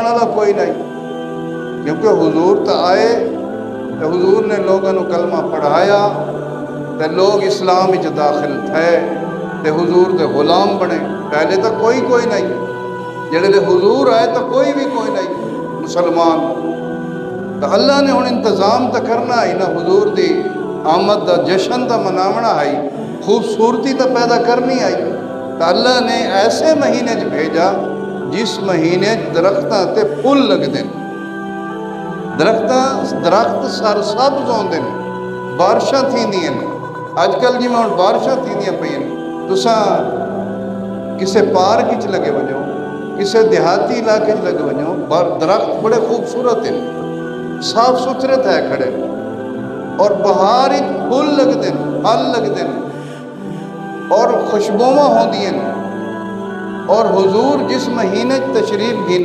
والا کوئی نہیں، کیونکہ حضور تو آئے تو حضور نے لوگوں کو کلمہ پڑھایا تو لوگ اسلام وچ داخل تھے تے حضور دے غلام بنے۔ پہلے تو کوئی نہیں، جڑے دے حضور آئے تو کوئی بھی کوئی نہیں مسلمان۔ تو اللہ نے ہن انتظام تو کرنا ہی نا، حضور دی آمد دا جشن تو مناونا آئی، خوبصورتی تو پیدا کرنی آئی۔ تو اللہ نے ایسے مہینے بھیجا جس مہینے درختاں تے پھل لگ دیں، درخت سر سبز ہوندے نے، بارشاں تھیندیاں نے۔ اج کل جی میں بارشاں تھیندیاں پئیاں نے، تساں کسے پارک وچ لگے ونجو، کسے دیہاتی علاقے وچ لگے ونجو، درخت بڑے خوبصورت ہیں، صاف ستھرے تھے کھڑے، اور بہار وچ پھل لگدے نے، پھل لگدے نے، اور خوشبواں ہوندیاں نے۔ اور حضور جس مہینے تشریف گھن